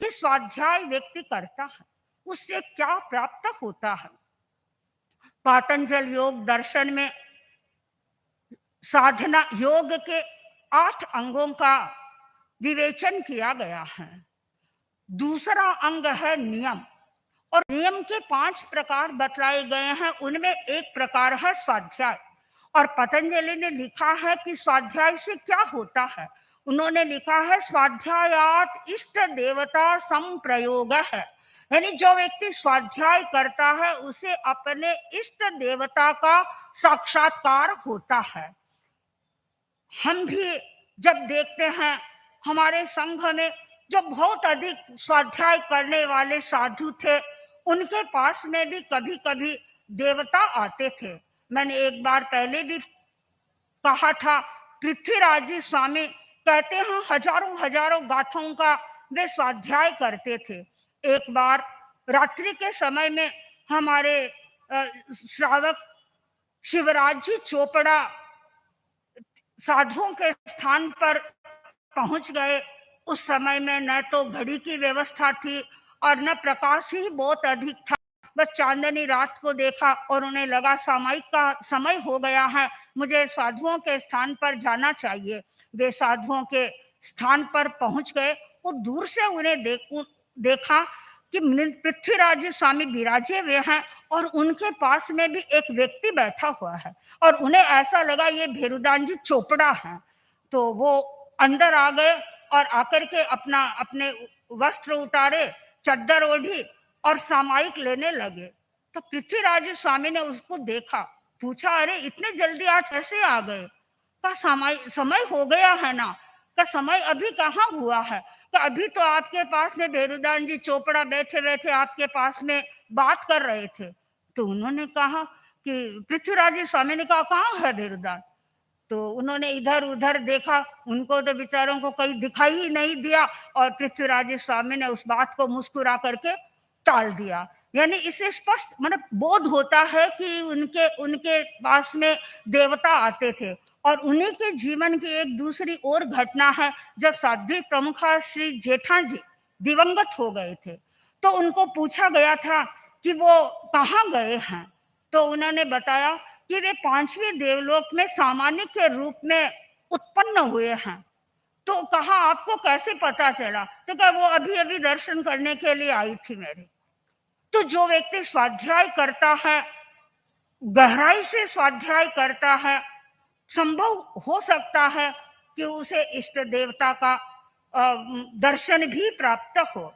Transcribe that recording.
ये स्वाध्याय व्यक्ति करता है उससे क्या प्राप्त होता है। पातंजल योग दर्शन में साधना योग के 8 अंगों का विवेचन किया गया है। दूसरा अंग है नियम, और नियम के 5 प्रकार बतलाए गए हैं, उनमें एक प्रकार है स्वाध्याय। और पतंजलि ने लिखा है कि स्वाध्याय से क्या होता है। उन्होंने लिखा है स्वाध्यायात इष्ट देवता संप्रयोग है, यानी जो व्यक्ति स्वाध्याय करता है उसे अपने इष्ट देवता का साक्षात्कार होता है। हम भी जब देखते हैं हमारे संघ में जो बहुत अधिक स्वाध्याय करने वाले साधु थे, उनके पास में भी कभी कभी देवता आते थे। मैंने एक बार पहले भी कहा था, पृथ्वीराज जी स्वामी कहते हैं हजारों हजारों गाथों का वे स्वाध्याय करते थे। एक बार रात्रि के समय में हमारे श्रावक शिवराज जी चोपड़ा साधुओं के स्थान पर पहुंच गए। उस समय में न तो घड़ी की व्यवस्था थी और न प्रकाश ही बहुत अधिक था। बस चांदनी रात को देखा और उन्हें लगा सामायिक का समय हो गया है, मुझे साधुओं के स्थान पर जाना चाहिए। वे साधुओं के स्थान पर पहुंच गए और दूर से उन्हें देखा कि पृथ्वीराज स्वामी विराजे हुए हैं और उनके पास में भी एक व्यक्ति बैठा हुआ है, और उन्हें ऐसा लगा ये भेरुदान जी चोपड़ा हैं। तो वो अंदर आ गए और आकर के अपने वस्त्र उतारे, चद्दर ओढ़ी और सामायिक लेने लगे। तो पृथ्वीराज स्वामी ने उसको देखा, पूछा अरे इतने जल्दी आज कैसे आ गए? कहा समय हो गया है ना। का समय अभी कहाँ हुआ है? कि अभी तो आपके पास में भेरुदान जी चोपड़ा बैठे बैठे आपके पास में बात कर रहे थे। तो उन्होंने कहा कि पृथ्वीराज स्वामी ने कहा कहाँ है भेरुदान? तो उन्होंने इधर उधर देखा, उनको तो बेचारों को कहीं दिखाई ही नहीं दिया, और पृथ्वीराज स्वामी ने उस बात को मुस्कुरा करके टाल दिया। यानी इससे स्पष्ट मतलब बोध होता है कि उनके पास में देवता आते थे। और उन्हीं के जीवन की एक दूसरी और घटना है, जब साध्वी प्रमुखा श्री जेठा जी दिवंगत हो गए थे, तो उनको पूछा गया था कि वो कहाँ गए हैं। तो उन्होंने बताया कि वे 5वें देवलोक में सामान्य के रूप में उत्पन्न हुए हैं। तो कहा आपको कैसे पता चला? तो कहा वो अभी अभी दर्शन करने के लिए आई थी मेरे। तो जो व्यक्ति स्वाध्याय करता है, गहराई से स्वाध्याय करता है, संभव हो सकता है कि उसे इष्ट देवता का दर्शन भी प्राप्त हो।